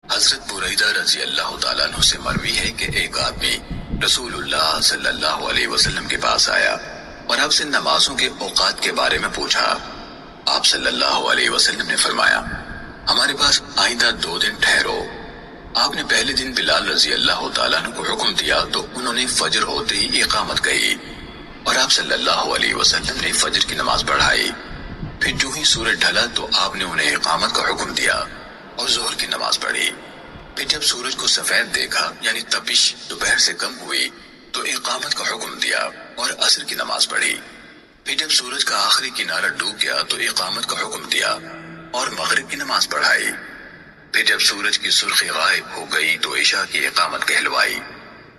حضرت بریدہ رضی اللہ تعالیٰ عنہ سے مروی ہے کہ ایک آدمی رسول اللہ صلی اللہ علیہ وسلم کے پاس آیا اور آپ سے نمازوں کے اوقات کے بارے میں پوچھا۔ آپ صلی اللہ علیہ وسلم نے فرمایا، ہمارے پاس آئندہ 2 دن ٹھہرو۔ آپ نے پہلے دن بلال رضی اللہ تعالیٰ عنہ کو حکم دیا تو انہوں نے فجر ہوتے ہی اقامت کہی اور آپ صلی اللہ علیہ وسلم نے فجر کی نماز پڑھائی۔ پھر جو ہی سورج ڈھلا تو آپ نے انہیں اقامت کا حکم دیا اور ظہر کی نماز پڑھی۔ پھر جب سورج کو سفید دیکھا یعنی تپش دوپہر سے کم ہوئی تو اقامت کا حکم دیا اور عصر کی نماز پڑھی۔ پھر جب سورج کا آخری کنارہ ڈوب گیا تو اقامت کا حکم دیا اور مغرب کی نماز پڑھائی۔ پھر جب سورج کی سرخی غائب ہو گئی تو عشاء کی اقامت کہلوائی۔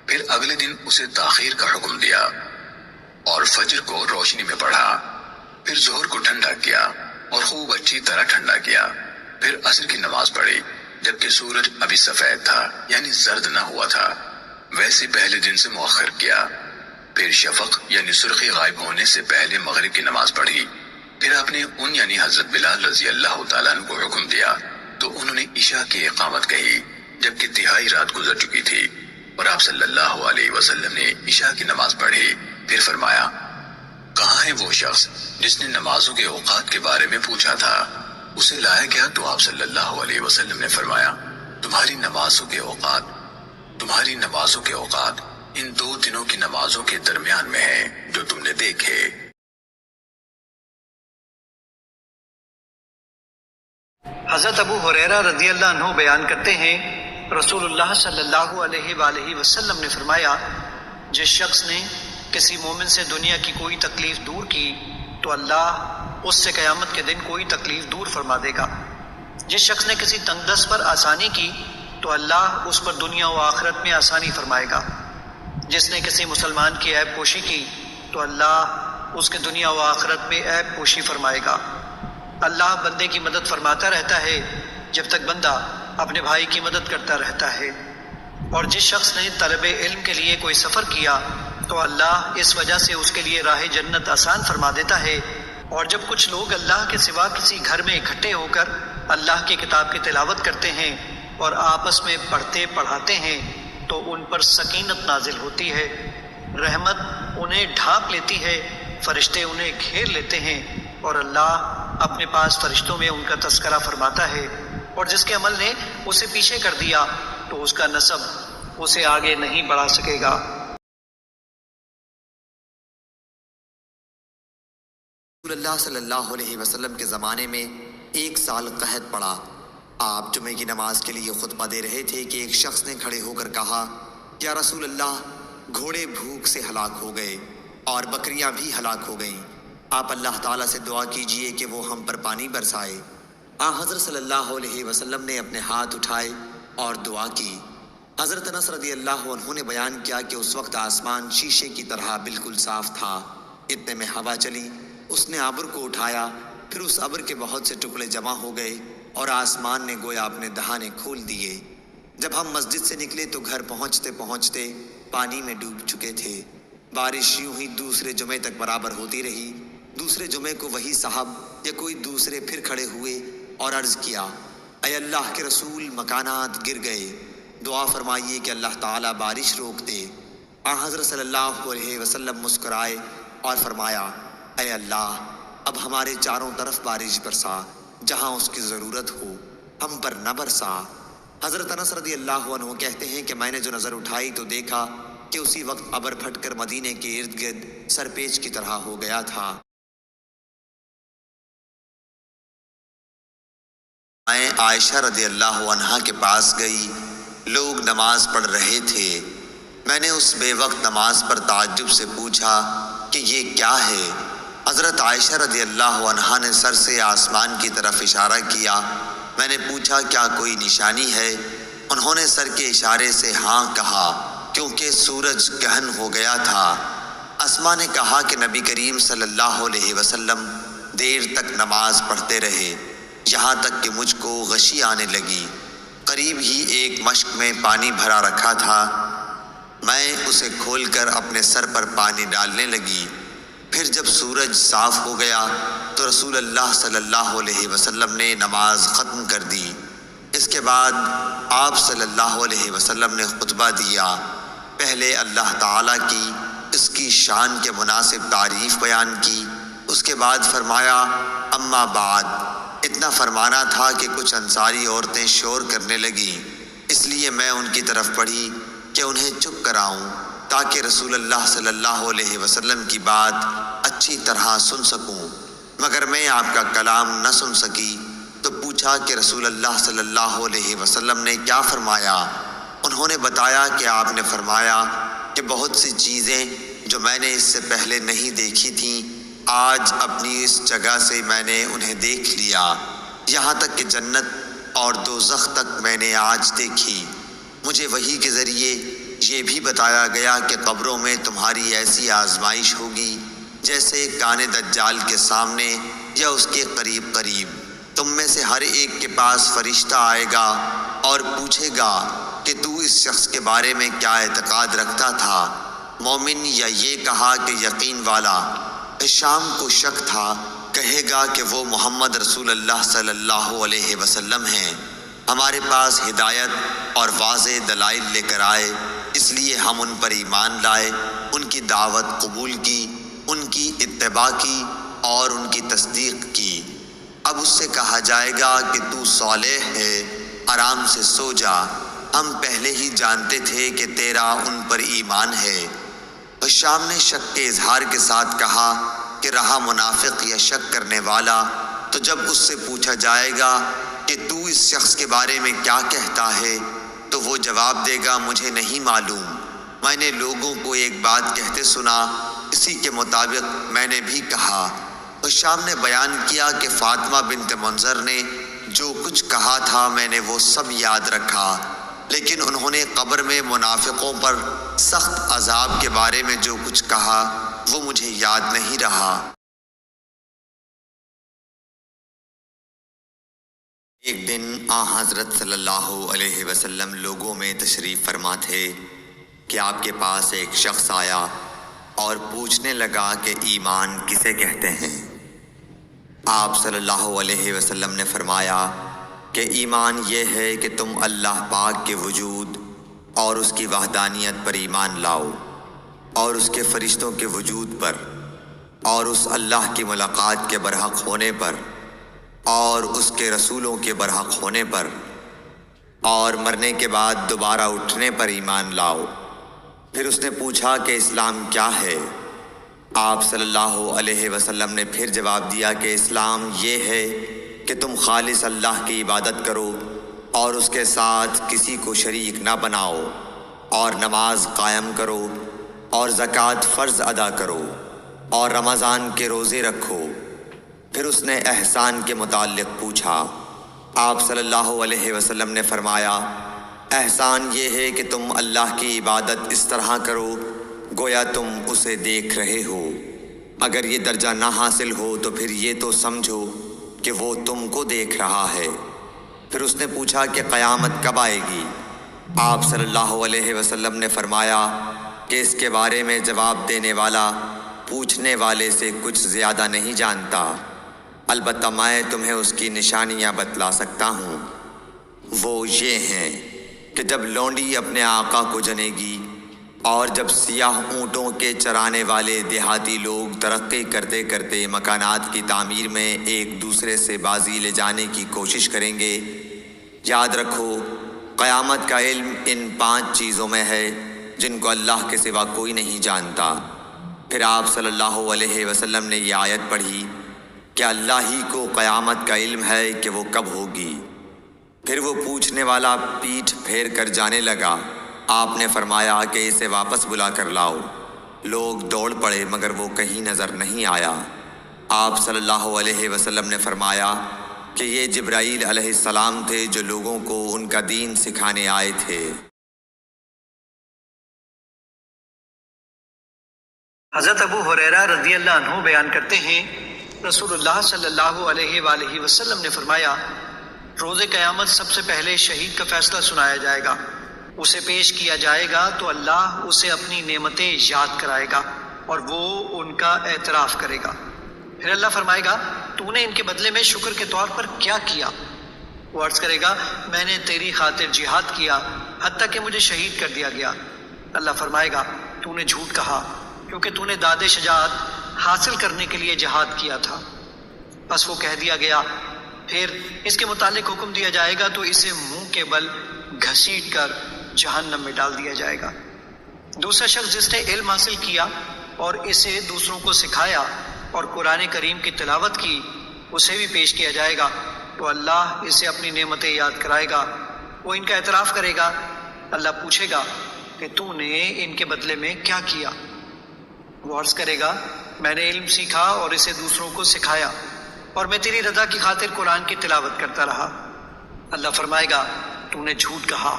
پھر اگلے دن اسے تاخیر کا حکم دیا اور فجر کو روشنی میں پڑھا۔ پھر ظہر کو ٹھنڈا کیا اور خوب اچھی طرح ٹھنڈا کیا۔ پھر عصر کی نماز پڑھی جبکہ سورج ابھی سفید تھا یعنی زرد نہ ہوا تھا، ویسے پہلے دن سے مؤخر کیا۔ پھر شفق یعنی سرخی غائب ہونے سے پہلے مغرب کی نماز پڑھی۔ پھر آپ نے ان یعنی حضرت بلال رضی اللہ تعالیٰ عنہ کو حکم دیا تو انہوں نے عشاء کی اقامت کہی جبکہ تہائی رات گزر چکی تھی اور آپ صلی اللہ علیہ وسلم نے عشاء کی نماز پڑھی۔ پھر فرمایا، کہاں ہے وہ شخص جس نے نمازوں کے اوقات کے بارے میں پوچھا تھا؟ اسے لایا گیا تو آپ صلی اللہ علیہ وسلم نے فرمایا، تمہاری نمازوں کے اوقات ان 2 دنوں کی نمازوں کے درمیان میں ہیں جو تم نے دیکھے۔ حضرت ابو ہریرہ رضی اللہ عنہ بیان کرتے ہیں، رسول اللہ صلی اللہ علیہ وآلہ وسلم نے فرمایا، جس شخص نے کسی مومن سے دنیا کی کوئی تکلیف دور کی تو اللہ اس سے قیامت کے دن کوئی تکلیف دور فرما دے گا۔ جس شخص نے کسی تنگ دست پر آسانی کی تو اللہ اس پر دنیا و آخرت میں آسانی فرمائے گا۔ جس نے کسی مسلمان کی عیب پوشی کی تو اللہ اس کے دنیا و آخرت میں عیب پوشی فرمائے گا۔ اللہ بندے کی مدد فرماتا رہتا ہے جب تک بندہ اپنے بھائی کی مدد کرتا رہتا ہے۔ اور جس شخص نے طلب علم کے لیے کوئی سفر کیا تو اللہ اس وجہ سے اس کے لیے راہ جنت آسان فرما دیتا ہے۔ اور جب کچھ لوگ اللہ کے سوا کسی گھر میں اکٹھے ہو کر اللہ کی کتاب کی تلاوت کرتے ہیں اور آپس میں پڑھتے پڑھاتے ہیں تو ان پر سکینت نازل ہوتی ہے، رحمت انہیں ڈھانپ لیتی ہے، فرشتے انہیں گھیر لیتے ہیں اور اللہ اپنے پاس فرشتوں میں ان کا تذکرہ فرماتا ہے۔ اور جس کے عمل نے اسے پیچھے کر دیا تو اس کا نسب اسے آگے نہیں بڑھا سکے گا۔ رسول اللہ صلی اللہ علیہ وسلم کے زمانے میں 1 سال قحط پڑا۔ آپ جمعے کی نماز کے لیے خطبہ دے رہے تھے کہ ایک شخص نے کھڑے ہو کر کہا، یا رسول اللہ، گھوڑے بھوک سے ہلاک ہو گئے اور بکریاں بھی ہلاک ہو گئیں، آپ اللہ تعالیٰ سے دعا کیجئے کہ وہ ہم پر پانی برسائے۔ حضرت صلی اللہ علیہ وسلم نے اپنے ہاتھ اٹھائے اور دعا کی۔ حضرت انس رضی اللہ عنہ نے بیان کیا کہ اس وقت آسمان شیشے کی طرح بالکل صاف تھا۔ اتنے میں ہوا چلی، اس نے ابر کو اٹھایا، پھر اس ابر کے بہت سے ٹکڑے جمع ہو گئے اور آسمان نے گویا اپنے دہانے کھول دیے۔ جب ہم مسجد سے نکلے تو گھر پہنچتے پہنچتے پانی میں ڈوب چکے تھے۔ بارش یوں ہی دوسرے جمعے تک برابر ہوتی رہی۔ دوسرے جمعے کو وہی صاحب یا کوئی دوسرے پھر کھڑے ہوئے اور عرض کیا، اے اللہ کے رسول، مکانات گر گئے، دعا فرمائیے کہ اللہ تعالیٰ بارش روک دے۔ حضرت صلی اللہ علیہ وسلم مسکرائے اور فرمایا، اے اللہ، اب ہمارے چاروں طرف بارش برسا، جہاں اس کی ضرورت ہو، ہم پر نہ برسا۔ حضرت انس رضی اللہ عنہ کہتے ہیں کہ میں نے جو نظر اٹھائی تو دیکھا کہ اسی وقت ابر پھٹ کر مدینے کے ارد گرد سرپیچ کی طرح ہو گیا تھا۔ میں عائشہ رضی اللہ عنہا کے پاس گئی، لوگ نماز پڑھ رہے تھے۔ میں نے اس بے وقت نماز پر تعجب سے پوچھا کہ یہ کیا ہے؟ حضرت عائشہ رضی اللہ عنہا نے سر سے آسمان کی طرف اشارہ کیا۔ میں نے پوچھا کیا کوئی نشانی ہے؟ انہوں نے سر کے اشارے سے ہاں کہا، کیونکہ سورج گہن ہو گیا تھا۔ اسما نے کہا کہ نبی کریم صلی اللہ علیہ وسلم دیر تک نماز پڑھتے رہے، یہاں تک کہ مجھ کو غشی آنے لگی۔ قریب ہی ایک مشک میں پانی بھرا رکھا تھا، میں اسے کھول کر اپنے سر پر پانی ڈالنے لگی۔ پھر جب سورج صاف ہو گیا تو رسول اللہ صلی اللہ علیہ وسلم نے نماز ختم کر دی۔ اس کے بعد آپ صلی اللہ علیہ وسلم نے خطبہ دیا۔ پہلے اللہ تعالیٰ کی اس کی شان کے مناسب تعریف بیان کی، اس کے بعد فرمایا اما بعد۔ اتنا فرمانا تھا کہ کچھ انصاری عورتیں شور کرنے لگیں، اس لیے میں ان کی طرف پڑھی کہ انہیں چپ کراؤں تاکہ رسول اللہ صلی اللہ علیہ وسلم کی بات اچھی طرح سن سکوں، مگر میں آپ کا کلام نہ سن سکی۔ تو پوچھا کہ رسول اللہ صلی اللہ علیہ وسلم نے کیا فرمایا؟ انہوں نے بتایا کہ آپ نے فرمایا کہ بہت سی چیزیں جو میں نے اس سے پہلے نہیں دیکھی تھیں، آج اپنی اس جگہ سے میں نے انہیں دیکھ لیا، یہاں تک کہ جنت اور دوزخ تک میں نے آج دیکھی۔ مجھے وحی کے ذریعے یہ بھی بتایا گیا کہ قبروں میں تمہاری ایسی آزمائش ہوگی جیسے کان دجال کے سامنے یا اس کے قریب قریب۔ تم میں سے ہر ایک کے پاس فرشتہ آئے گا اور پوچھے گا کہ تو اس شخص کے بارے میں کیا اعتقاد رکھتا تھا، مومن یا یہ کہا کہ یقین والا؟ شام کو شک تھا، کہے گا کہ وہ محمد رسول اللہ صلی اللہ علیہ وسلم ہیں، ہمارے پاس ہدایت اور واضح دلائل لے کر آئے، اس لیے ہم ان پر ایمان لائے، ان کی دعوت قبول کی، ان کی اتباع کی اور ان کی تصدیق کی۔ اب اس سے کہا جائے گا کہ تو صالح ہے، آرام سے سو جا، ہم پہلے ہی جانتے تھے کہ تیرا ان پر ایمان ہے۔ شام نے شک کے اظہار کے ساتھ کہا کہ رہا منافق یا شک کرنے والا، تو جب اس سے پوچھا جائے گا کہ تو اس شخص کے بارے میں کیا کہتا ہے، تو وہ جواب دے گا مجھے نہیں معلوم، میں نے لوگوں کو ایک بات کہتے سنا، اسی کے مطابق میں نے بھی کہا۔ شام نے بیان کیا کہ فاطمہ بنت منظر نے جو کچھ کہا تھا میں نے وہ سب یاد رکھا، لیکن انہوں نے قبر میں منافقوں پر سخت عذاب کے بارے میں جو کچھ کہا وہ مجھے یاد نہیں رہا۔ ایک دن حضرت صلی اللہ علیہ وسلم لوگوں میں تشریف فرما تھے کہ آپ کے پاس ایک شخص آیا اور پوچھنے لگا کہ ایمان کسے کہتے ہیں؟ آپ صلی اللہ علیہ وسلم نے فرمایا کہ ایمان یہ ہے کہ تم اللہ پاک کے وجود اور اس کی وحدانیت پر ایمان لاؤ، اور اس کے فرشتوں کے وجود پر، اور اس اللہ کی ملاقات کے برحق ہونے پر، اور اس کے رسولوں کے برحق ہونے پر، اور مرنے کے بعد دوبارہ اٹھنے پر ایمان لاؤ۔ پھر اس نے پوچھا کہ اسلام کیا ہے؟ آپ صلی اللہ علیہ وسلم نے پھر جواب دیا کہ اسلام یہ ہے کہ تم خالص اللہ کی عبادت کرو اور اس کے ساتھ کسی کو شریک نہ بناؤ، اور نماز قائم کرو، اور زکوٰۃ فرض ادا کرو، اور رمضان کے روزے رکھو۔ پھر اس نے احسان کے متعلق پوچھا۔ آپ صلی اللہ علیہ وسلم نے فرمایا احسان یہ ہے کہ تم اللہ کی عبادت اس طرح کرو گویا تم اسے دیکھ رہے ہو، اگر یہ درجہ نہ حاصل ہو تو پھر یہ تو سمجھو کہ وہ تم کو دیکھ رہا ہے۔ پھر اس نے پوچھا کہ قیامت کب آئے گی؟ آپ صلی اللہ علیہ وسلم نے فرمایا کہ اس کے بارے میں جواب دینے والا پوچھنے والے سے کچھ زیادہ نہیں جانتا، البتہ میں تمہیں اس کی نشانیاں بتلا سکتا ہوں۔ وہ یہ ہیں کہ جب لونڈی اپنے آقا کو جنے گی، اور جب سیاہ اونٹوں کے چرانے والے دیہاتی لوگ ترقی کرتے کرتے مکانات کی تعمیر میں ایک دوسرے سے بازی لے جانے کی کوشش کریں گے، یاد رکھو قیامت کا علم ان 5 چیزوں میں ہے جن کو اللہ کے سوا کوئی نہیں جانتا۔ پھر آپ صلی اللہ علیہ وسلم نے یہ آیت پڑھی کہ اللہ ہی کو قیامت کا علم ہے کہ وہ کب ہوگی۔ پھر وہ پوچھنے والا پیٹھ پھیر کر جانے لگا۔ آپ نے فرمایا کہ اسے واپس بلا کر لاؤ۔ لوگ دوڑ پڑے مگر وہ کہیں نظر نہیں آیا۔ آپ صلی اللہ علیہ وسلم نے فرمایا کہ یہ جبرائیل علیہ السلام تھے جو لوگوں کو ان کا دین سکھانے آئے تھے۔ حضرت ابو ہریرہ رضی اللہ عنہ بیان کرتے ہیں رسول اللہ صلی اللہ علیہ وآلہ وسلم نے فرمایا روز قیامت سب سے پہلے شہید کا فیصلہ سنایا جائے گا، اسے پیش کیا جائے گا تو اللہ اسے اپنی نعمتیں یاد کرائے گا اور وہ ان کا اعتراف کرے گا۔ پھر اللہ فرمائے گا تو نے ان کے بدلے میں شکر کے طور پر کیا کیا؟ وہ عرض کرے گا میں نے تیری خاطر جہاد کیا حتیٰ کہ مجھے شہید کر دیا گیا۔ اللہ فرمائے گا تو نے جھوٹ کہا کیونکہ تو نے داد شجاعت حاصل کرنے کے لیے جہاد کیا تھا۔ بس وہ کہہ دیا گیا، پھر اس کے متعلق حکم دیا جائے گا تو اسے منہ کے بل گھسیٹ کر جہنم میں ڈال دیا جائے گا۔ دوسرا شخص جس نے علم حاصل کیا اور اسے دوسروں کو سکھایا اور قرآن کریم کی تلاوت کی، اسے بھی پیش کیا جائے گا تو اللہ اسے اپنی نعمتیں یاد کرائے گا۔ وہ ان کا اعتراف کرے گا۔ اللہ پوچھے گا کہ تو نے ان کے بدلے میں کیا کیا؟ وہ عرض کرے گا میں نے علم سیکھا اور اسے دوسروں کو سکھایا اور میں تیری رضا کی خاطر قرآن کی تلاوت کرتا رہا۔ اللہ فرمائے گا تو نے جھوٹ کہا،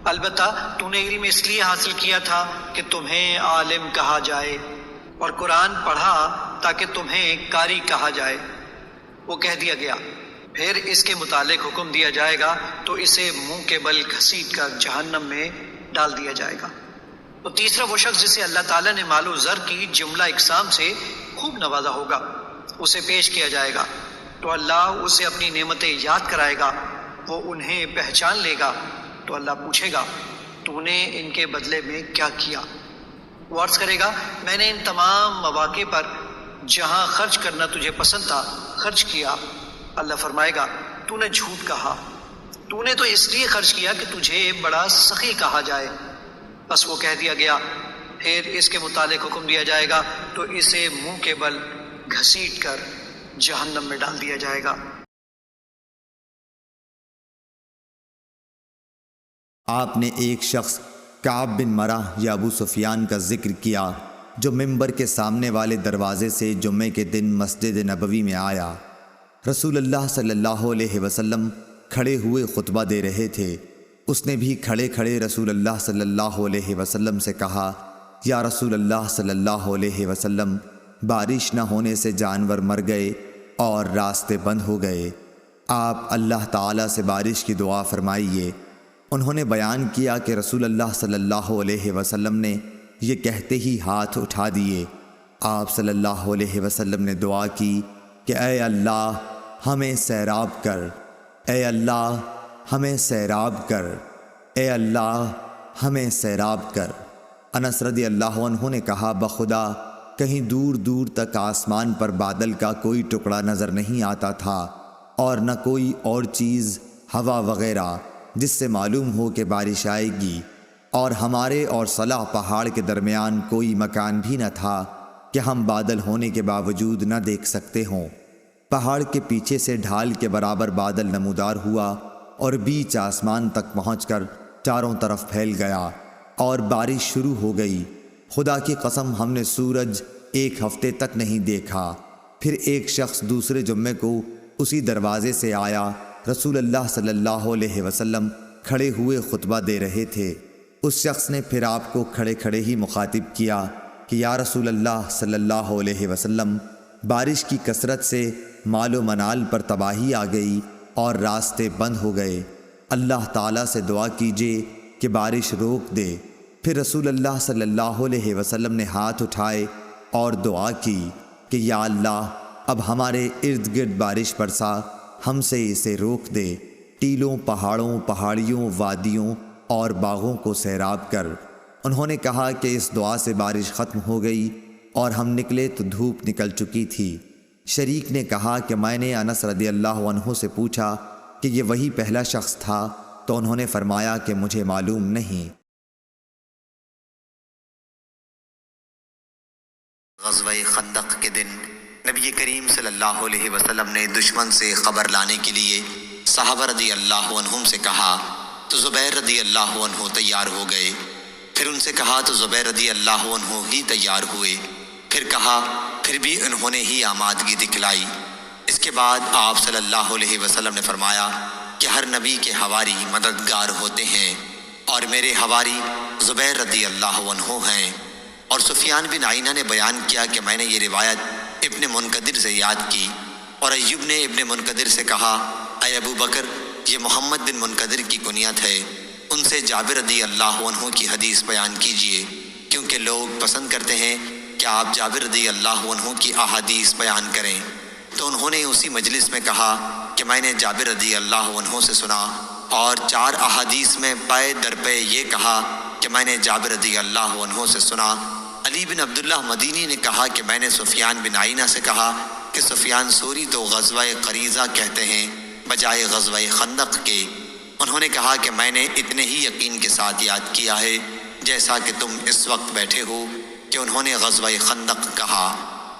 البتہ تو نے علم اس لیے حاصل کیا تھا کہ تمہیں عالم کہا جائے اور قرآن پڑھا تاکہ تمہیں قاری کہا جائے۔ وہ کہہ دیا گیا، پھر اس کے متعلق حکم دیا جائے گا تو اسے منہ کے بل گھسیٹ کر جہنم میں ڈال دیا جائے گا۔ تو تیسرا وہ شخص جسے اللہ تعالیٰ نے مال و زر کی جملہ اقسام سے خوب نوازا ہوگا، اسے پیش کیا جائے گا تو اللہ اسے اپنی نعمتیں یاد کرائے گا، وہ انہیں پہچان لے گا تو اللہ پوچھے گا تو نے ان کے بدلے میں کیا کیا؟ وہ عرض کرے گا میں نے ان تمام مواقع پر جہاں خرچ کرنا تجھے پسند تھا خرچ کیا۔ اللہ فرمائے گا تو نے جھوٹ کہا، تو نے تو اس لیے خرچ کیا کہ تجھے بڑا سخی کہا جائے۔ بس وہ کہہ دیا گیا، پھر اس کے متعلق حکم دیا جائے گا تو اسے منہ کے بل گھسیٹ کر جہنم میں ڈال دیا جائے گا۔ آپ نے ایک شخص کعب بن مرہ یا ابو سفیان کا ذکر کیا جو منبر کے سامنے والے دروازے سے جمعے کے دن مسجد نبوی میں آیا۔ رسول اللہ صلی اللہ علیہ وسلم کھڑے ہوئے خطبہ دے رہے تھے۔ اس نے بھی کھڑے کھڑے رسول اللہ صلی اللہ علیہ وسلم سے کہا، یا رسول اللہ صلی اللہ علیہ وسلم، بارش نہ ہونے سے جانور مر گئے اور راستے بند ہو گئے، آپ اللہ تعالیٰ سے بارش کی دعا فرمائیے۔ انہوں نے بیان کیا کہ رسول اللہ صلی اللہ علیہ وسلم نے یہ کہتے ہی ہاتھ اٹھا دیے۔ آپ صلی اللہ علیہ وسلم نے دعا کی کہ اے اللہ ہمیں سیراب کر، اے اللہ ہمیں سیراب کر، اے اللہ ہمیں سیراب کر۔ انس رضی اللہ عنہ نے کہا، بخدا کہیں دور دور تک آسمان پر بادل کا کوئی ٹکڑا نظر نہیں آتا تھا اور نہ کوئی اور چیز ہوا وغیرہ جس سے معلوم ہو کہ بارش آئے گی، اور ہمارے اور صلح پہاڑ کے درمیان کوئی مکان بھی نہ تھا کہ ہم بادل ہونے کے باوجود نہ دیکھ سکتے ہوں۔ پہاڑ کے پیچھے سے ڈھال کے برابر بادل نمودار ہوا اور بیچ آسمان تک پہنچ کر چاروں طرف پھیل گیا اور بارش شروع ہو گئی۔ خدا کی قسم ہم نے سورج ایک ہفتے تک نہیں دیکھا۔ پھر ایک شخص دوسرے جمعے کو اسی دروازے سے آیا۔ رسول اللہ صلی اللہ علیہ وسلم کھڑے ہوئے خطبہ دے رہے تھے۔ اس شخص نے پھر آپ کو کھڑے کھڑے ہی مخاطب کیا کہ یا رسول اللہ صلی اللہ علیہ وسلم، بارش کی کثرت سے مال و منال پر تباہی آ گئی اور راستے بند ہو گئے، اللہ تعالیٰ سے دعا کیجیے کہ بارش روک دے۔ پھر رسول اللہ صلی اللہ علیہ وسلم نے ہاتھ اٹھائے اور دعا کی کہ یا اللہ اب ہمارے ارد گرد بارش برسا، ہم سے اسے روک دے، ٹیلوں، پہاڑوں، پہاڑیوں، وادیوں اور باغوں کو سیراب کر۔ انہوں نے کہا کہ اس دعا سے بارش ختم ہو گئی اور ہم نکلے تو دھوپ نکل چکی تھی۔ شریک نے کہا کہ میں نے انس رضی اللہ عنہ سے پوچھا کہ یہ وہی پہلا شخص تھا، تو انہوں نے فرمایا کہ مجھے معلوم نہیں۔ غزوہ خندق کے دن نبی کریم صلی اللہ علیہ وسلم نے دشمن سے خبر لانے کے لیے صحابہ رضی اللہ عنہم سے کہا تو زبیر رضی اللہ عنہ تیار ہو گئے۔ پھر ان سے کہا تو زبیر رضی اللہ عنہ ہی تیار ہوئے۔ پھر کہا، پھر بھی انہوں نے ہی آمادگی دکھلائی۔ اس کے بعد آپ صلی اللہ علیہ وسلم نے فرمایا کہ ہر نبی کے حواری مددگار ہوتے ہیں اور میرے حواری زبیر رضی اللہ عنہ ہیں۔ اور سفیان بن عینہ نے بیان کیا کہ میں نے یہ روایت ابن منقدر سے یاد کی، اور ایوب نے ابن منقدر سے کہا، اے ابو بکر، یہ محمد بن منقدر کی کنیت ہے، ان سے جابر رضی اللہ عنہ کی حدیث بیان کیجیے، کیونکہ لوگ پسند کرتے ہیں کہ آپ جابر رضی اللہ عنہ کی احادیث بیان کریں۔ تو انہوں نے اسی مجلس میں کہا کہ کہ میں نے جابر رضی اللہ عنہ سے سنا، اور 4 احادیث میں پے در پے یہ کہا کہ میں نے جابر رضی اللہ عنہ سے سنا۔ علی بن عبداللہ مدینی نے کہا کہ میں نے سفیان بن عینہ سے کہا کہ سفیان ثوری تو غزوہ قریظہ کہتے ہیں بجائے غزوہ خندق کے۔ انہوں نے کہا کہ میں نے اتنے ہی یقین کے ساتھ یاد کیا ہے جیسا کہ تم اس وقت بیٹھے ہو کہ انہوں نے غزوہ خندق کہا۔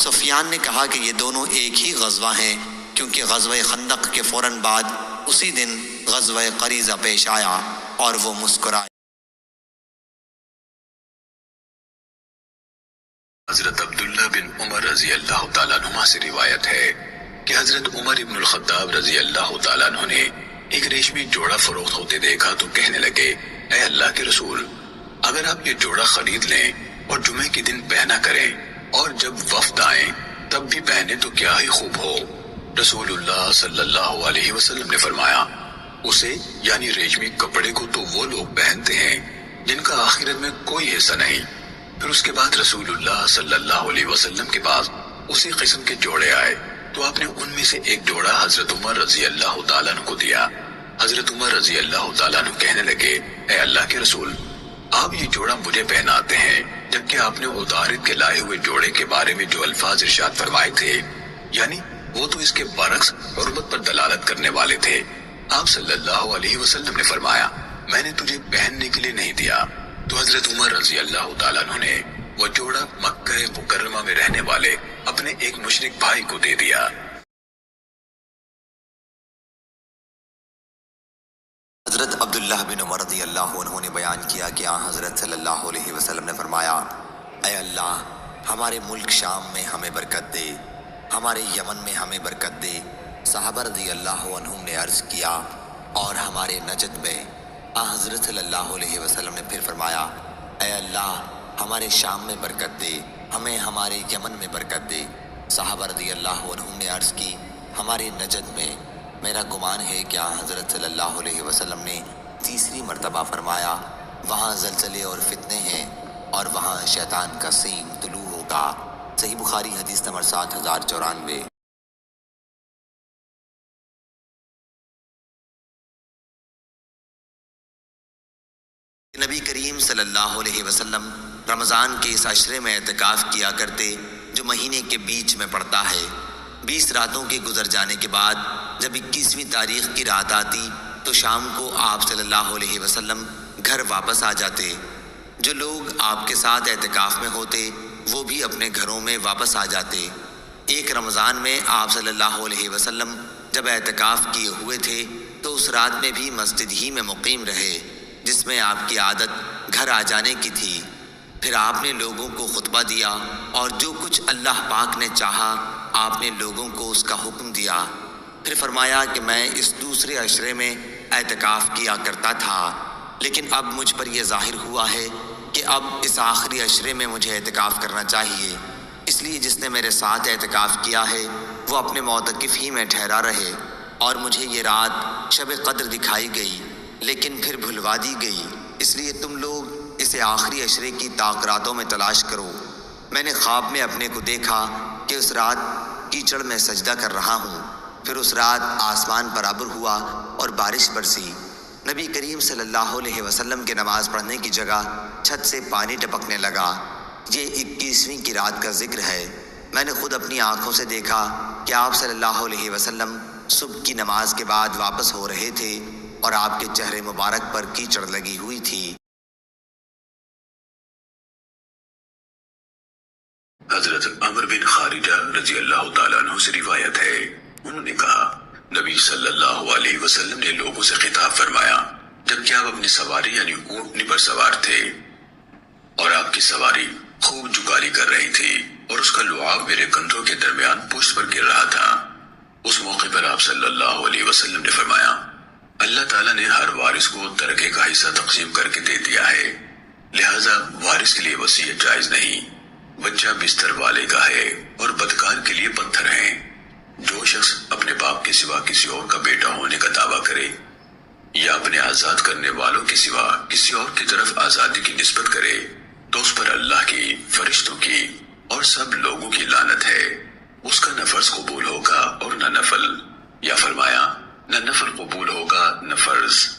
سفیان نے کہا کہ یہ دونوں ایک ہی غزوہ ہیں، کیونکہ غزوہ خندق کے فوراً بعد اسی دن غزوہ قریظہ پیش آیا، اور وہ مسکرائے۔ حضرت عبداللہ بن عمر رضی اللہ تعالیٰ عنہ سے روایت ہے کہ حضرت عمر ابن الخطاب رضی اللہ تعالیٰ عنہ نے ایک ریشمی جوڑا فروخت ہوتے دیکھا تو کہنے لگے، اے اللہ کے رسول، اگر آپ یہ جوڑا خرید لیں اور جمعے کے دن پہنا کریں اور جب وفد آئیں تب بھی پہنے تو کیا ہی خوب ہو۔ رسول اللہ صلی اللہ علیہ وسلم نے فرمایا، اسے یعنی ریشمی کپڑے کو تو وہ لوگ پہنتے ہیں جن کا آخرت میں کوئی حصہ نہیں۔ پھر اس کے بعد رسول اللہ صلی اللہ علیہ وسلم کے پاس اسی قسم کے جوڑے آئے تو آپ نے ان میں سے ایک جوڑا حضرت عمر رضی اللہ تعالیٰ عنہ کو دیا۔ حضرت عمر رضی اللہ تعالیٰ عنہ کہنے لگے، اے اللہ کے رسول، آپ یہ جوڑا مجھے پہناتے ہیں، جبکہ آپ نے ادارت کے لائے ہوئے جوڑے کے بارے میں جو الفاظ ارشاد فرمائے تھے، یعنی وہ تو اس کے برعکس حرمت پر دلالت کرنے والے تھے۔ آپ صلی اللہ علیہ وسلم نے فرمایا، میں نے تجھے پہننے کے لیے نہیں دیا۔ تو حضرت عمر رضی اللہ تعالیٰ عنہ نے وہ جوڑا مکہ مکرمہ میں رہنے والے اپنے ایک مشرک بھائی کو دے دیا۔ حضرت عبداللہ بن عمر رضی اللہ عنہ نے بیان کیا کہ حضرت صلی اللہ علیہ وسلم نے فرمایا، اے اللہ، ہمارے ملک شام میں ہمیں برکت دے، ہمارے یمن میں ہمیں برکت دے۔ صحابہ رضی اللہ عنہم نے عرض کیا، اور ہمارے نجد میں؟ حضرت صلی اللہ علیہ وسلم نے پھر فرمایا، اے اللہ، ہمارے شام میں برکت دے، ہمیں ہمارے یمن میں برکت دے۔ صحابہ رضی اللہ عنہم نے عرض کی، ہمارے نجد میں؟ میرا گمان ہے کہ حضرت صلی اللہ علیہ وسلم نے تیسری مرتبہ فرمایا، وہاں زلزلے اور فتنے ہیں، اور وہاں شیطان کا سینگ طلوع ہوگا۔ صحیح بخاری حدیث نمبر 7094۔ نبی کریم صلی اللہ علیہ وسلم رمضان کے اس عشرے میں اعتکاف کیا کرتے جو مہینے کے بیچ میں پڑتا ہے۔ 20 راتوں کے گزر جانے کے بعد جب 21ویں تاریخ کی رات آتی تو شام کو آپ صلی اللہ علیہ وسلم گھر واپس آ جاتے۔ جو لوگ آپ کے ساتھ اعتکاف میں ہوتے وہ بھی اپنے گھروں میں واپس آ جاتے۔ ایک رمضان میں آپ صلی اللہ علیہ وسلم جب اعتکاف کیے ہوئے تھے تو اس رات میں بھی مسجد ہی میں مقیم رہے، جس میں آپ کی عادت گھر آ جانے کی تھی۔ پھر آپ نے لوگوں کو خطبہ دیا، اور جو کچھ اللہ پاک نے چاہا آپ نے لوگوں کو اس کا حکم دیا۔ پھر فرمایا کہ میں اس دوسرے عشرے میں اعتکاف کیا کرتا تھا، لیکن اب مجھ پر یہ ظاہر ہوا ہے کہ اب اس آخری عشرے میں مجھے اعتکاف کرنا چاہیے۔ اس لیے جس نے میرے ساتھ اعتکاف کیا ہے وہ اپنے معتکف ہی میں ٹھہرا رہے، اور مجھے یہ رات شب قدر دکھائی گئی لیکن پھر بھلوا دی گئی۔ اس لیے تم لوگ اسے آخری عشرے کی طاق راتوں میں تلاش کرو۔ میں نے خواب میں اپنے کو دیکھا کہ اس رات کیچڑ میں سجدہ کر رہا ہوں۔ پھر اس رات آسمان برابر ہوا اور بارش برسی۔ نبی کریم صلی اللہ علیہ وسلم کے نماز پڑھنے کی جگہ چھت سے پانی ٹپکنے لگا۔ یہ 21ویں کی رات کا ذکر ہے۔ میں نے خود اپنی آنکھوں سے دیکھا کہ آپ صلی اللہ علیہ وسلم صبح کی نماز کے بعد واپس ہو رہے تھے اور آپ کے چہرے مبارک پر کیچڑ لگی ہوئی تھی۔ حضرت عمر بن خارجہ رضی اللہ تعالیٰ عنہ سے روایت ہے، انہوں نے کہا، نبی صلی اللہ علیہ وسلم نے لوگوں سے خطاب فرمایا جبکہ آپ اپنی سواری یعنی اونٹنی پر سوار تھے اور آپ کی سواری خوب جگاری کر رہی تھی اور اس کا لعاب میرے کندھوں کے درمیان پشت پر گر رہا تھا۔ اس موقع پر آپ صلی اللہ علیہ وسلم نے فرمایا، اللہ تعالیٰ نے ہر وارث کو ترکے کا حصہ تقسیم کر کے دے دیا ہے، لہذا وارث کے لیے وصیت جائز نہیں۔ بچہ بستر والے کا ہے اور بدکار کے لیے پتھر ہیں۔ جو شخص اپنے باپ کے سوا کسی اور کا بیٹا ہونے کا دعویٰ کرے یا اپنے آزاد کرنے والوں کے سوا کسی اور کی طرف آزادی کی نسبت کرے تو اس پر اللہ کی، فرشتوں کی اور سب لوگوں کی لعنت ہے۔ اس کا نہ فرض قبول ہوگا اور نہ نفل، یا فرمایا